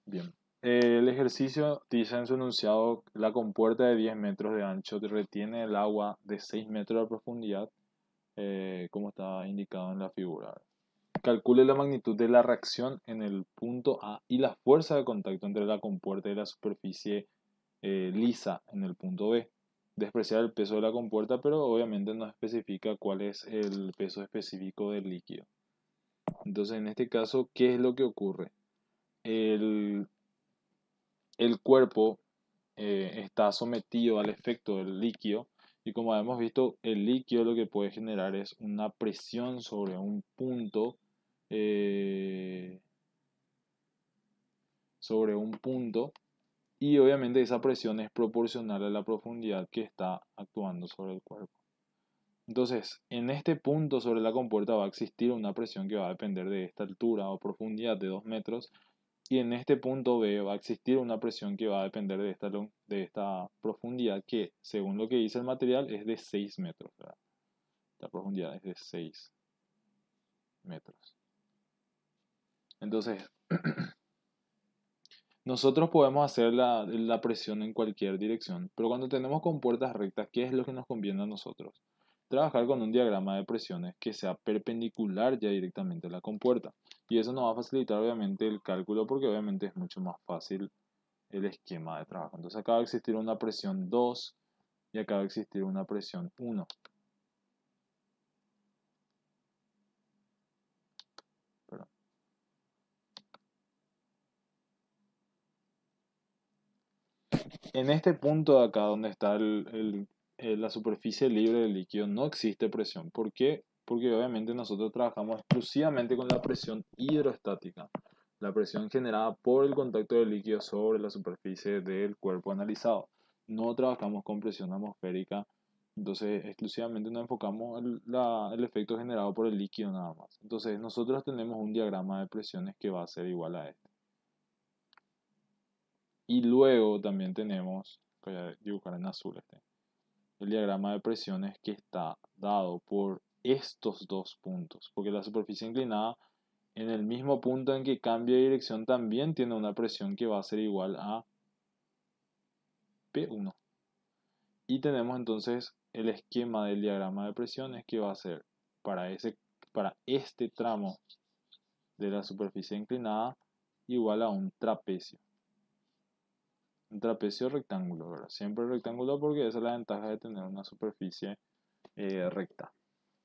Bien. El ejercicio dice en su enunciado, la compuerta de 10 metros de ancho retiene el agua de 6 metros de profundidad, como está indicado en la figura. Calcule la magnitud de la reacción en el punto A y la fuerza de contacto entre la compuerta y la superficie lisa en el punto B. Despreciar el peso de la compuerta, pero obviamente no especifica cuál es el peso específico del líquido. Entonces, en este caso, ¿qué es lo que ocurre? El, el cuerpo está sometido al efecto del líquido y como hemos visto, el líquido lo que puede generar es una presión eh, sobre un punto y obviamente esa presión es proporcional a la profundidad que está actuando sobre el cuerpo. Entonces, en este punto sobre la compuerta va a existir una presión que va a depender de esta altura o profundidad de 2 metros y en este punto B va a existir una presión que va a depender de esta profundidad que, según lo que dice el material, es de 6 metros, ¿verdad? La profundidad es de 6 metros. Entonces, nosotros podemos hacer la presión en cualquier dirección, pero cuando tenemos compuertas rectas, ¿qué es lo que nos conviene a nosotros? Trabajar con un diagrama de presiones que sea perpendicular ya directamente a la compuerta. Y eso nos va a facilitar obviamente el cálculo porque obviamente es mucho más fácil el esquema de trabajo. Entonces acá va a existir una presión 2 y acá va a existir una presión 1. Perdón. En este punto de acá donde está la superficie libre del líquido no existe presión. ¿Por qué? Porque obviamente nosotros trabajamos exclusivamente con la presión hidrostática, la presión generada por el contacto del líquido sobre la superficie del cuerpo analizado. No trabajamos con presión atmosférica, entonces exclusivamente nos enfocamos en el efecto generado por el líquido nada más. Entonces nosotros tenemos un diagrama de presiones que va a ser igual a este. Y luego también tenemos, voy a dibujar en azul el diagrama de presiones que está dado por estos dos puntos, porque la superficie inclinada en el mismo punto en que cambia de dirección también tiene una presión que va a ser igual a P1. Y tenemos entonces el esquema del diagrama de presiones que va a ser para, para este tramo de la superficie inclinada igual a un trapecio. Un trapecio rectángulo, ¿verdad? Siempre rectángulo porque esa es la ventaja de tener una superficie recta.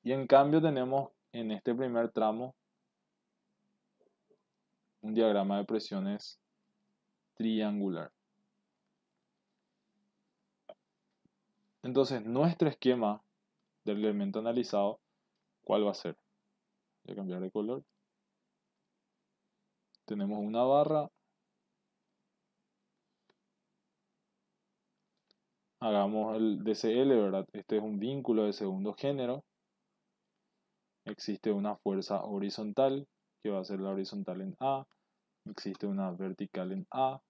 Y en cambio tenemos en este primer tramo un diagrama de presiones triangular. Entonces, nuestro esquema del elemento analizado, ¿cuál va a ser? Voy a cambiar de color. Tenemos una barra. Hagamos el DCL, ¿verdad? Este es un vínculo de segundo género. Existe una fuerza horizontal, que va a ser la horizontal en A. Existe una vertical en A.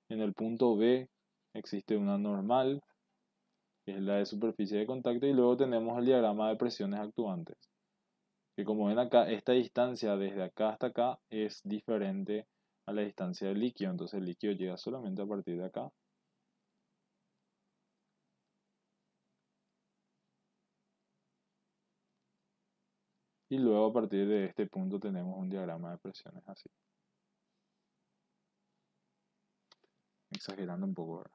En el punto B existe una normal, que es la de superficie de contacto, y luego tenemos el diagrama de presiones actuantes. Que como ven acá, esta distancia desde acá hasta acá es diferente a la distancia del líquido, entonces el líquido llega solamente a partir de acá. Y luego a partir de este punto tenemos un diagrama de presiones así. Exagerando un poco, ¿verdad?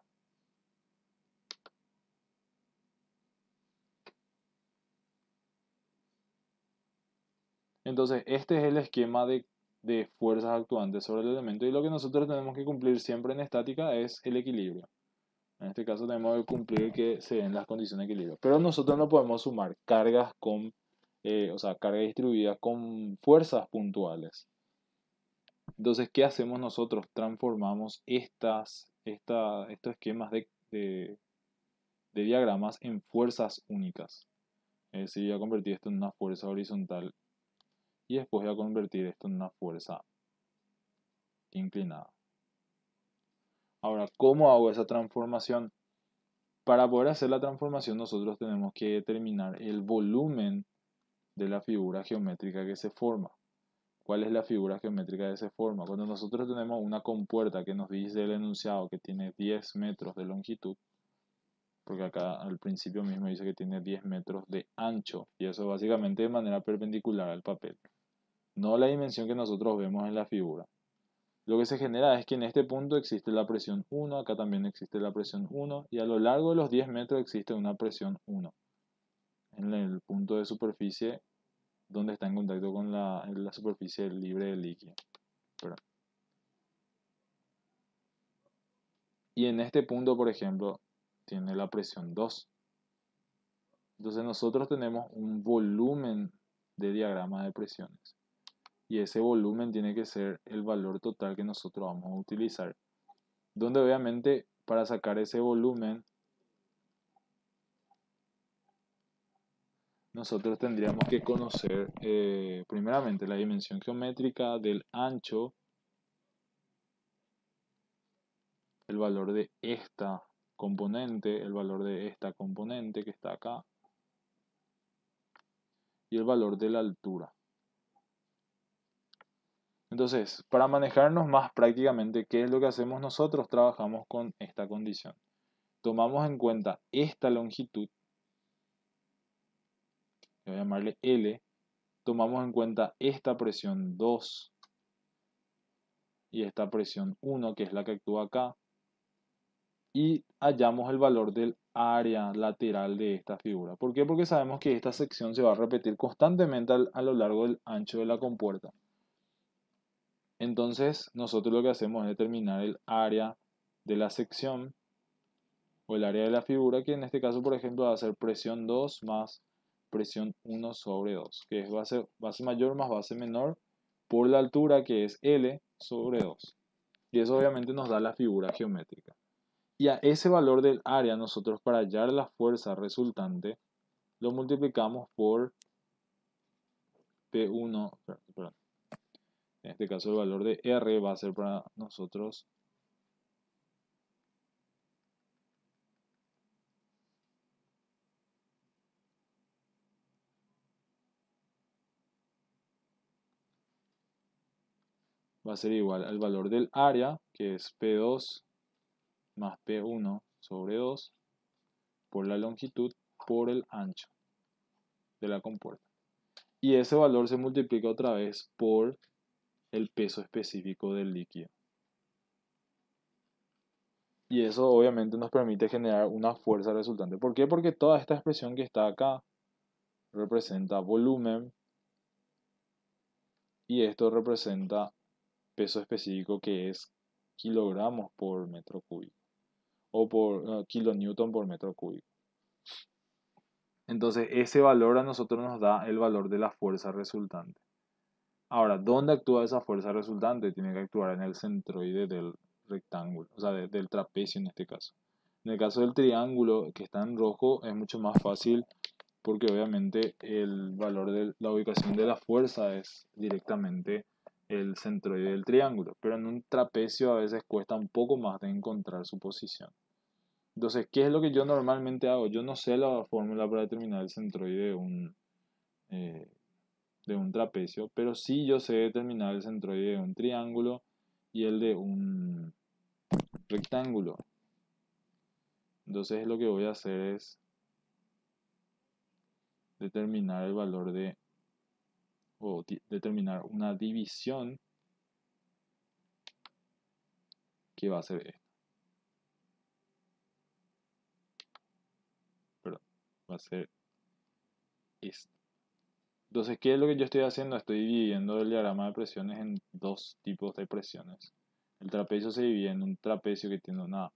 Entonces, este es el esquema de fuerzas actuantes sobre el elemento y lo que nosotros tenemos que cumplir siempre en estática es el equilibrio. En este caso tenemos que cumplir que se den las condiciones de equilibrio. Pero nosotros no podemos sumar cargas o sea, cargas distribuidas con fuerzas puntuales. Entonces, ¿qué hacemos nosotros? Transformamos estos esquemas de diagramas en fuerzas únicas. Es decir, voy a convertir esto en una fuerza horizontal y después voy a convertir esto en una fuerza inclinada. Ahora, ¿cómo hago esa transformación? Para poder hacer la transformación nosotros tenemos que determinar el volumen de la figura geométrica que se forma. ¿Cuál es la figura geométrica de esa forma? Cuando nosotros tenemos una compuerta que nos dice el enunciado que tiene 10 metros de longitud, porque acá al principio mismo dice que tiene 10 metros de ancho, y eso básicamente de manera perpendicular al papel, no la dimensión que nosotros vemos en la figura. Lo que se genera es que en este punto existe la presión 1, acá también existe la presión 1, y a lo largo de los 10 metros existe una presión 1 en el punto de superficie donde está en contacto con la superficie libre del líquido. Perdón. Y en este punto, por ejemplo, tiene la presión 2. Entonces nosotros tenemos un volumen de diagrama de presiones. Y ese volumen tiene que ser el valor total que nosotros vamos a utilizar. Donde obviamente para sacar ese volumen nosotros tendríamos que conocer primeramente la dimensión geométrica del ancho, el valor de esta componente, el valor de esta componente que está acá y el valor de la altura. Entonces, para manejarnos más prácticamente, ¿qué es lo que hacemos nosotros? Trabajamos con esta condición. Tomamos en cuenta esta longitud, voy a llamarle L, tomamos en cuenta esta presión 2 y esta presión 1, que es la que actúa acá, y hallamos el valor del área lateral de esta figura. ¿Por qué? Porque sabemos que esta sección se va a repetir constantemente a lo largo del ancho de la compuerta. Entonces, nosotros lo que hacemos es determinar el área de la sección o el área de la figura, que en este caso, por ejemplo, va a ser presión 2 más presión 1 sobre 2, que es base mayor más base menor por la altura, que es L sobre 2. Y eso obviamente nos da la figura geométrica. Y a ese valor del área, nosotros para hallar la fuerza resultante, lo multiplicamos por P1, perdón. En este caso el valor de R va a ser para nosotros va a ser igual al valor del área, que es P2 más P1 sobre 2 por la longitud por el ancho de la compuerta. Y ese valor se multiplica otra vez por el peso específico del líquido. Y eso obviamente nos permite generar una fuerza resultante. ¿Por qué? Porque toda esta expresión que está acá representa volumen y esto representa peso específico, que es kilogramos por metro cúbico o por kilonewton por metro cúbico. Entonces ese valor a nosotros nos da el valor de la fuerza resultante. Ahora, ¿dónde actúa esa fuerza resultante? Tiene que actuar en el centroide del rectángulo, o sea, del trapecio en este caso. En el caso del triángulo que está en rojo es mucho más fácil porque obviamente el valor de la ubicación de la fuerza es directamente el centroide del triángulo, pero en un trapecio a veces cuesta un poco más de encontrar su posición. Entonces, ¿qué es lo que yo normalmente hago? Yo no sé la fórmula para determinar el centroide eh, de un trapecio, pero sí yo sé determinar el centroide de un triángulo y el de un rectángulo. Entonces lo que voy a hacer es determinar el valor de, o determinar una división que va a ser esta. Perdón, va a ser esta. Entonces, ¿qué es lo que yo estoy haciendo? Estoy dividiendo el diagrama de presiones en dos tipos de presiones. El trapecio se divide en un trapecio que tiene una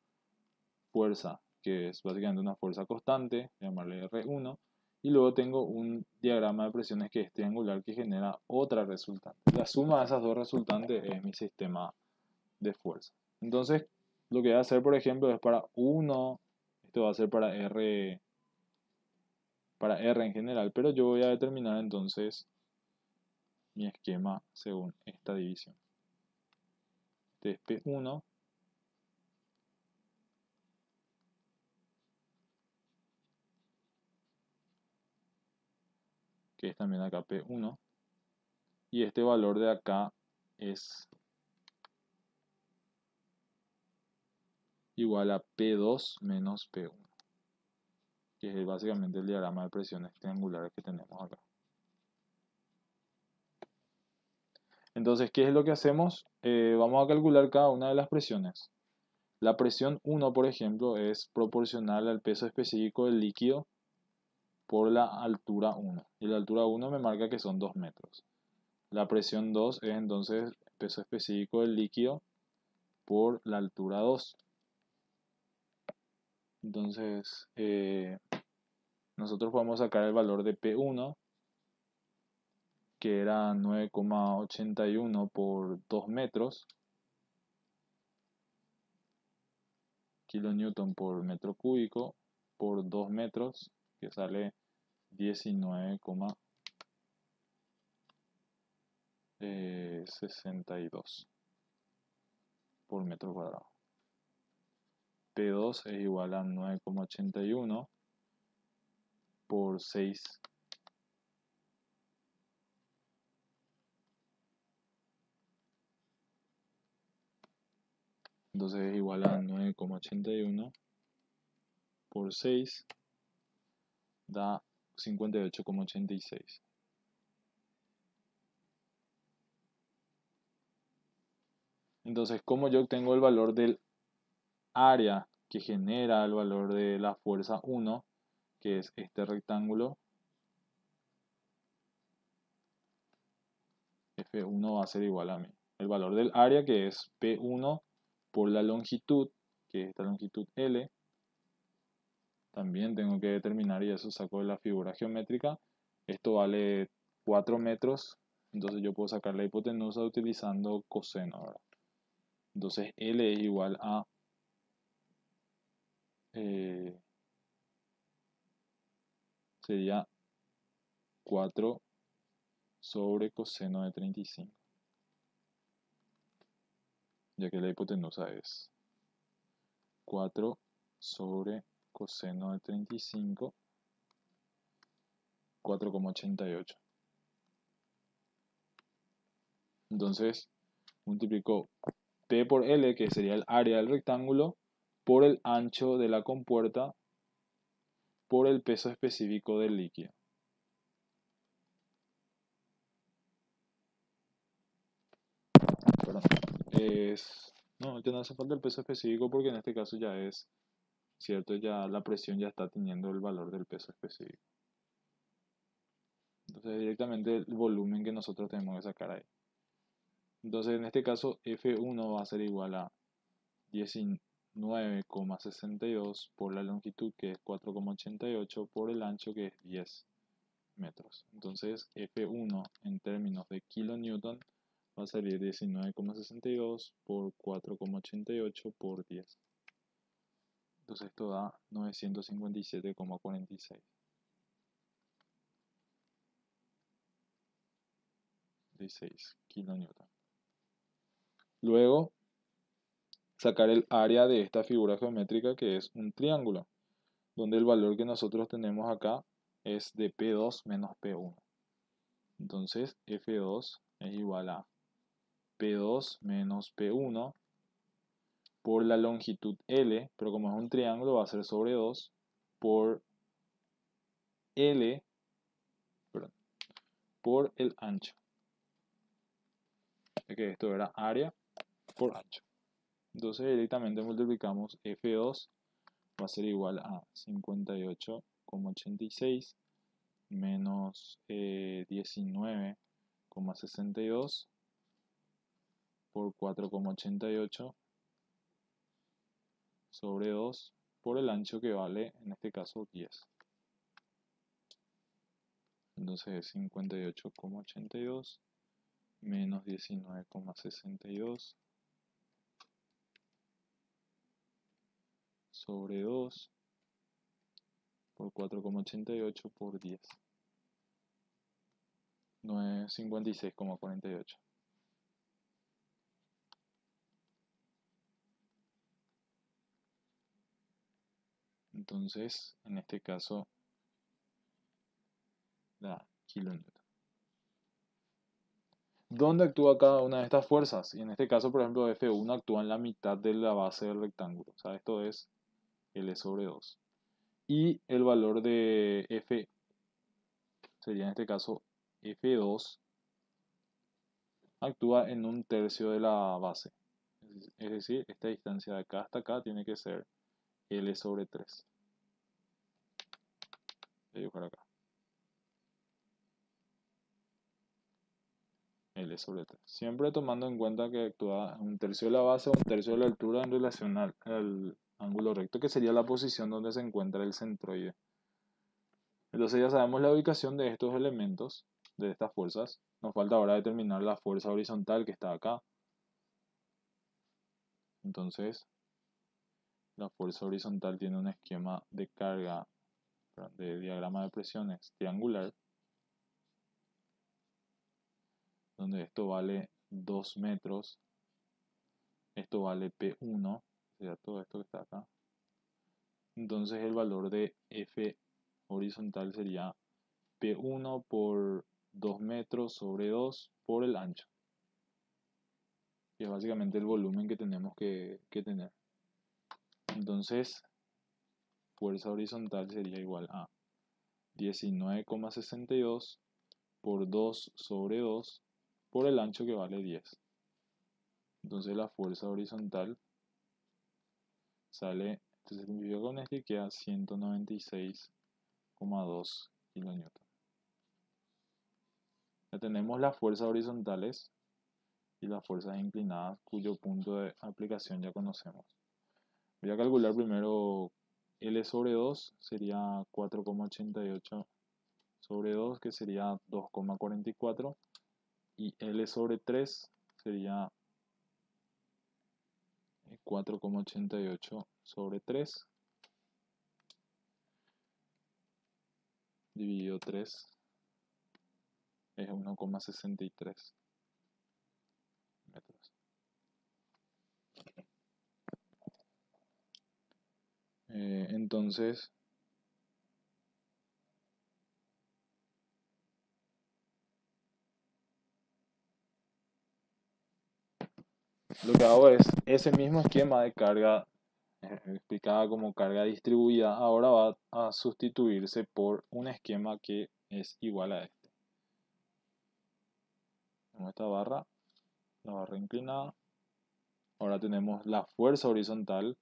fuerza, que es básicamente una fuerza constante, llamarle R1, y luego tengo un diagrama de presiones que es triangular que genera otra resultante. La suma de esas dos resultantes es mi sistema de fuerza. Entonces, lo que voy a hacer, por ejemplo, es para 1, esto va a ser para R en general, pero yo voy a determinar entonces mi esquema según esta división. Este es P1, que es también acá P1, Y este valor de acá es igual a P2 menos P1, que es básicamente el diagrama de presiones triangulares que tenemos acá. Entonces, ¿qué es lo que hacemos? Vamos a calcular cada una de las presiones. La presión 1, por ejemplo, es proporcional al peso específico del líquido por la altura 1. Y la altura 1 me marca que son 2 metros. La presión 2 es entonces peso específico del líquido por la altura 2. Entonces, nosotros podemos sacar el valor de P1, que era 9,81 por 2 metros, kilonewton por metro cúbico, por 2 metros, que sale 19,62 por metro cuadrado. P2 es igual a 9,81 por 6. Entonces es igual a 9,81 por 6 da 58,86. Entonces, ¿cómo yo obtengo el valor del área que genera el valor de la fuerza 1, que es este rectángulo? F1 va a ser igual a el valor del área, que es P1 por la longitud, que es esta longitud L. También tengo que determinar, y eso saco de la figura geométrica, esto vale 4 metros, entonces yo puedo sacar la hipotenusa utilizando coseno, ¿verdad? Entonces L es igual a sería 4 sobre coseno de 35, ya que la hipotenusa es 4 sobre coseno de 35, 4,88. Entonces multiplico P por L, que sería el área del rectángulo, por el ancho de la compuerta, por el peso específico del líquido. Perdón. No, ya no hace falta el peso específico porque en este caso ya es cierto, ya la presión ya está teniendo el valor del peso específico. Entonces directamente el volumen que nosotros tenemos que sacar ahí. Entonces en este caso F1 va a ser igual a 19,62 por la longitud, que es 4,88, por el ancho, que es 10 metros. Entonces F1 en términos de kilonewton va a salir 19,62 por 4,88 por 10. Entonces esto da 957,46 de 6 kilonewton. Luego, sacar el área de esta figura geométrica, que es un triángulo, donde el valor que nosotros tenemos acá es de P2 menos P1. Entonces F2 es igual a P2 menos P1 por la longitud L, pero como es un triángulo va a ser sobre 2, por L, perdón, por el ancho. Es que esto era área por ancho. Entonces directamente multiplicamos F2, va a ser igual a 58,86 menos 19,62 por 4,88 sobre 2 por el ancho, que vale en este caso 10. Entonces es 58,82 menos 19,62 sobre 2 por 4,88 por 10. 956,48. Entonces, en este caso, da kilonewton. ¿Dónde actúa cada una de estas fuerzas? Y en este caso, por ejemplo, F1 actúa en la mitad de la base del rectángulo. O sea, esto es L sobre 2. Y el valor de F sería en este caso F2 actúa en un tercio de la base. Es decir, esta distancia de acá hasta acá tiene que ser L sobre 3. Voy a dibujar acá. L sobre 3. Siempre tomando en cuenta que actúa un tercio de la base o un tercio de la altura en relación al ángulo recto, que sería la posición donde se encuentra el centroide. Entonces ya sabemos la ubicación de estos elementos, de estas fuerzas. Nos falta ahora determinar la fuerza horizontal que está acá. Entonces, la fuerza horizontal tiene un esquema de carga, de diagrama de presiones triangular, donde esto vale 2 metros, esto vale P1, o sea, todo esto que está acá. Entonces el valor de F horizontal sería P1 por 2 metros sobre 2 por el ancho. Que es básicamente el volumen que tenemos que tener. Entonces, fuerza horizontal sería igual a 19,62 por 2 sobre 2 por el ancho que vale 10. Entonces la fuerza horizontal sale, esto se simplifica con este y queda 196,2 kN. Ya tenemos las fuerzas horizontales y las fuerzas inclinadas cuyo punto de aplicación ya conocemos. Voy a calcular primero L sobre 2 sería 4,88 sobre 2 que sería 2,44 y L sobre 3 sería 4,88 sobre 3 dividido 3 es 1,63 metros. Entonces, lo que hago es ese mismo esquema de carga explicada como carga distribuida, ahora va a sustituirse por un esquema que es igual a este. Tenemos esta barra, la barra inclinada. Ahora tenemos la fuerza horizontal.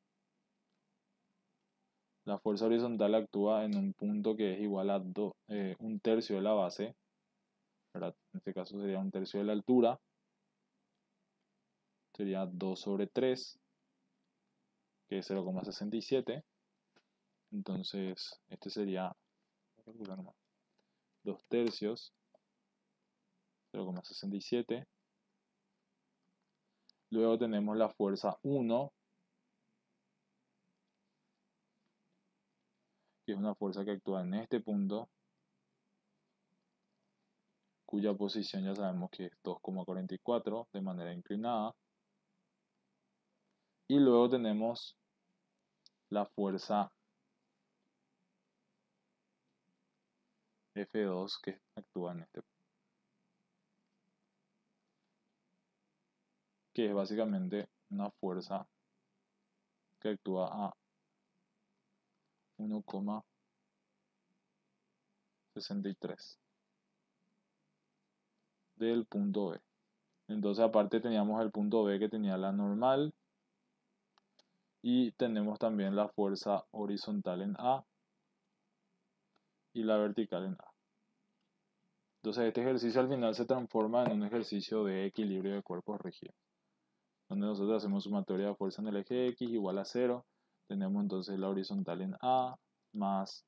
La fuerza horizontal actúa en un punto que es igual a un tercio de la base, ¿verdad? En este caso sería un tercio de la altura. Sería 2 sobre 3, que es 0,67. Entonces, este sería 2 tercios, 0,67. Luego tenemos la fuerza 1, que es una fuerza que actúa en este punto, cuya posición ya sabemos que es 2,44 de manera inclinada. Y luego tenemos la fuerza F2 que actúa en este punto, que es básicamente una fuerza que actúa a 1,63 del punto B. Entonces aparte teníamos el punto B que tenía la normal y tenemos también la fuerza horizontal en A y la vertical en A. Entonces este ejercicio al final se transforma en un ejercicio de equilibrio de cuerpos rígidos, donde nosotros hacemos sumatoria de fuerza en el eje X igual a 0. Tenemos entonces la horizontal en A más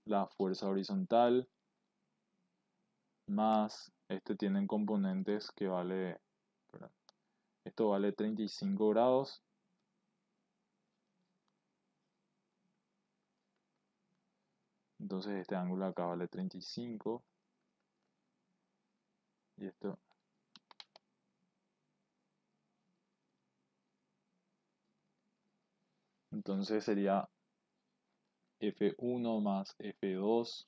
la fuerza horizontal más, este tienen componentes que vale, perdón, esto vale 35 grados. Entonces este ángulo acá vale 35 y esto entonces sería F1 más F2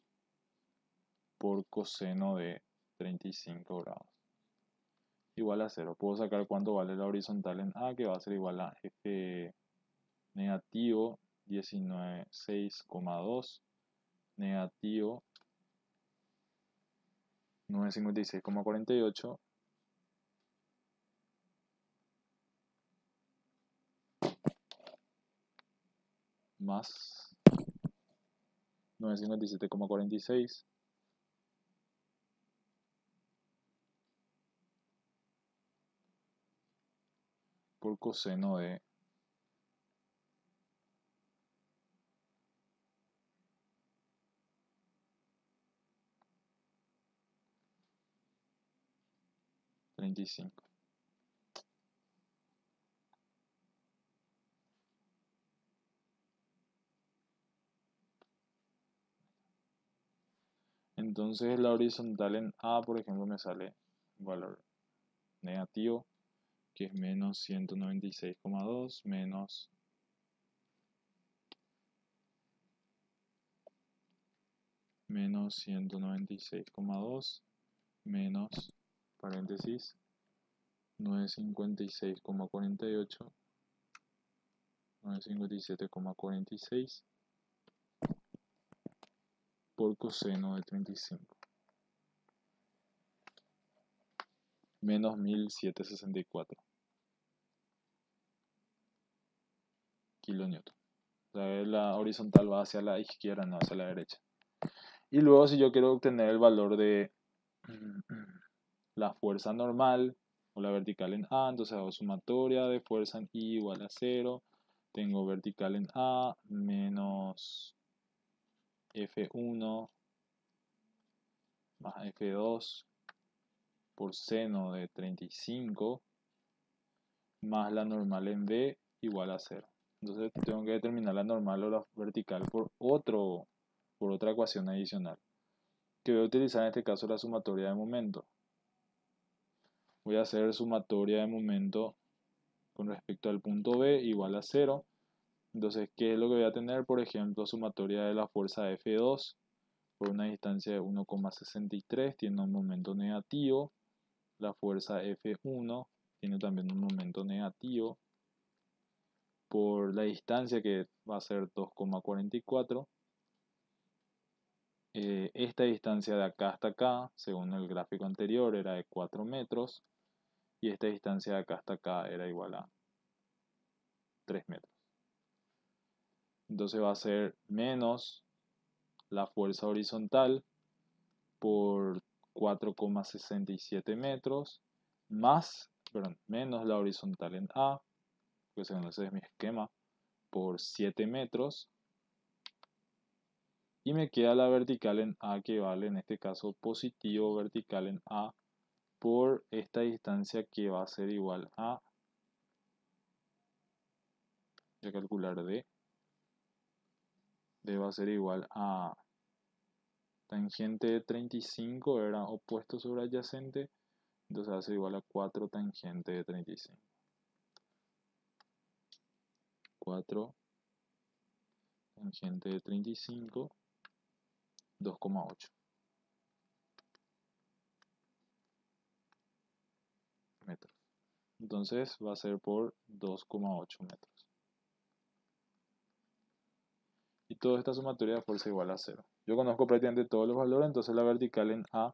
por coseno de 35 grados. igual a 0. Puedo sacar cuánto vale la horizontal en A, que va a ser igual a F negativo 19,6,2 negativo 956,48 más 957,46 por coseno de 35. Entonces la horizontal en A, por ejemplo, me sale un valor negativo, que es menos 196,2 menos 196,2 menos paréntesis 956,48 957,46 por coseno de 35 menos 1764 kilonewton. O sea, la horizontal va hacia la izquierda, no hacia la derecha. Y luego, si yo quiero obtener el valor de la fuerza normal o la vertical en A, entonces hago sumatoria de fuerza en I igual a 0. Tengo vertical en A menos F1 más F2 por seno de 35 más la normal en B igual a 0. Entonces tengo que determinar la normal o la vertical por otra ecuación adicional, que voy a utilizar en este caso la sumatoria de momento. Voy a hacer sumatoria de momento con respecto al punto B igual a 0. Entonces, ¿qué es lo que voy a tener? Por ejemplo, sumatoria de la fuerza F2 por una distancia de 1,63 tiene un momento negativo. La fuerza F1 tiene también un momento negativo por la distancia, que va a ser 2,44. Esta distancia de acá hasta acá, según el gráfico anterior, era de 4 metros. Y esta distancia de acá hasta acá era igual a 3 metros. Entonces va a ser menos la fuerza horizontal por 4,67 metros menos la horizontal en A, que según ese es mi esquema, por 7 metros. Y me queda la vertical en A, que vale en este caso positivo vertical en A por esta distancia, que va a ser igual a, voy a calcular D va a ser igual a tangente de 35, era opuesto sobre adyacente, entonces va a ser igual a 4 tangente de 35. 4 tangente de 35, 2,8 metros. Entonces va a ser por 2,8 metros. Y toda esta sumatoria de fuerza igual a 0. Yo conozco prácticamente todos los valores, entonces la vertical en A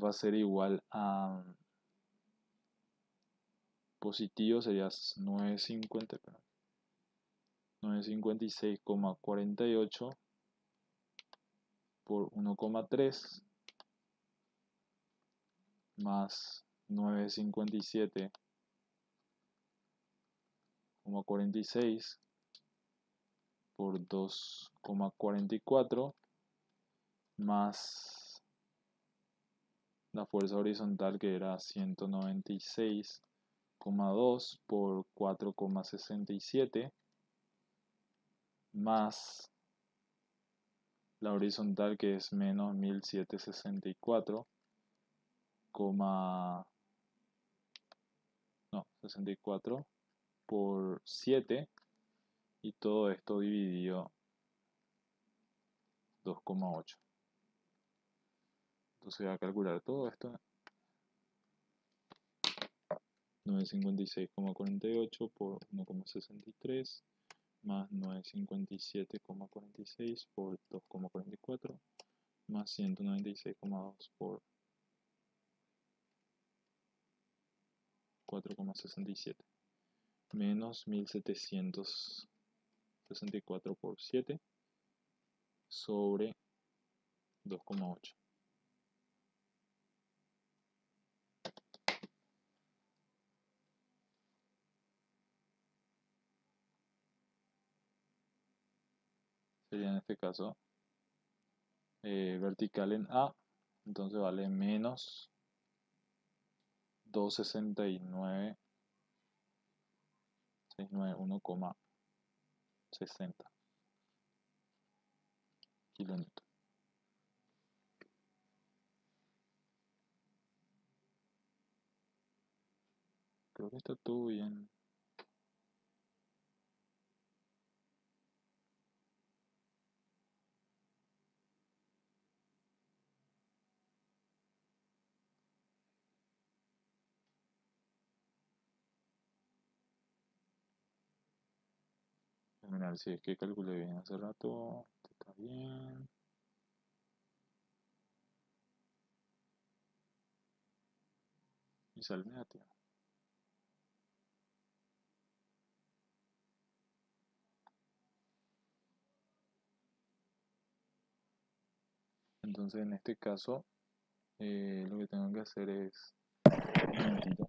va a ser igual a positivo, sería 956,48 por 1,3 más 957,46 por 2,44 más la fuerza horizontal, que era 196,2 por 4,67 más la horizontal, que es menos 1764, 64 por 7, y todo esto dividido 2,8. Entonces voy a calcular todo esto. 956,48 por 1,63 más 957,46 por 2,44 más 196,2 por 4,67 menos 1764 por 7 sobre 2,8. Sería en este caso vertical en A, entonces vale menos 269.691,60 kilonewton. Creo que está todo bien. Terminar, si es que calculé bien hace rato, está bien. Y sale negativo. Entonces en este caso lo que tengo que hacer es un momentito.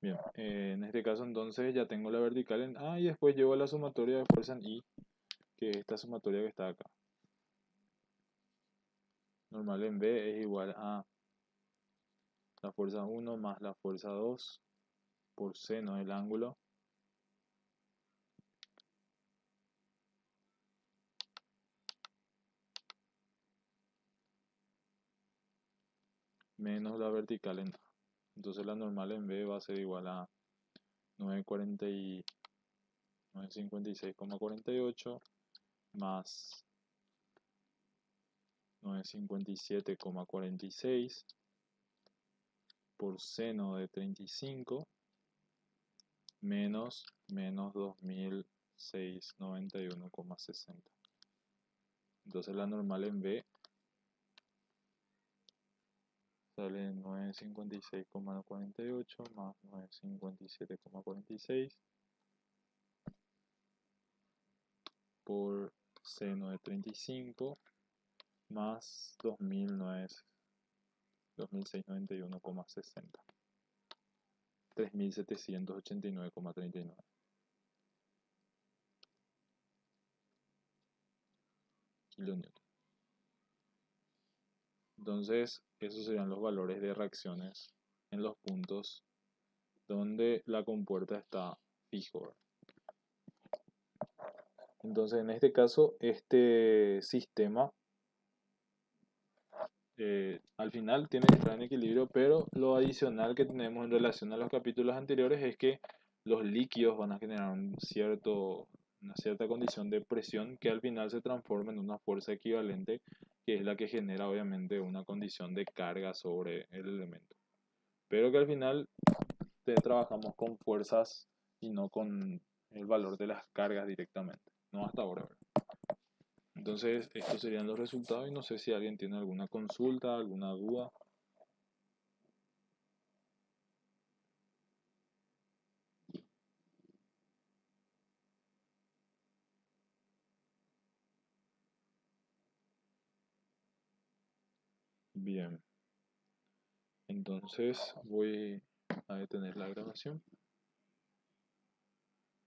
Bien, en este caso entonces ya tengo la vertical en A y después llevo la sumatoria de fuerza en I, que es esta sumatoria que está acá. Normal en B es igual a la fuerza 1 más la fuerza 2 por seno del ángulo menos la vertical en A. Entonces la normal en B va a ser igual a 956,48 más 957,46 por seno de 35 menos 2691,60. Entonces la normal en B sale 956,48 más 957,46 por seno de 35 más 2691,60. 3789,39 kilonewton. Entonces, esos serían los valores de reacciones en los puntos donde la compuerta está fijo. Entonces, en este caso, este sistema al final tiene que estar en equilibrio, pero lo adicional que tenemos en relación a los capítulos anteriores es que los líquidos van a generar una cierta condición de presión que al final se transforma en una fuerza equivalente, que es la que genera obviamente una condición de carga sobre el elemento. Pero que al final trabajamos con fuerzas y no con el valor de las cargas directamente, no hasta ahora, ¿verdad? Entonces, estos serían los resultados y no sé si alguien tiene alguna consulta, alguna duda. Bien, entonces voy a detener la grabación.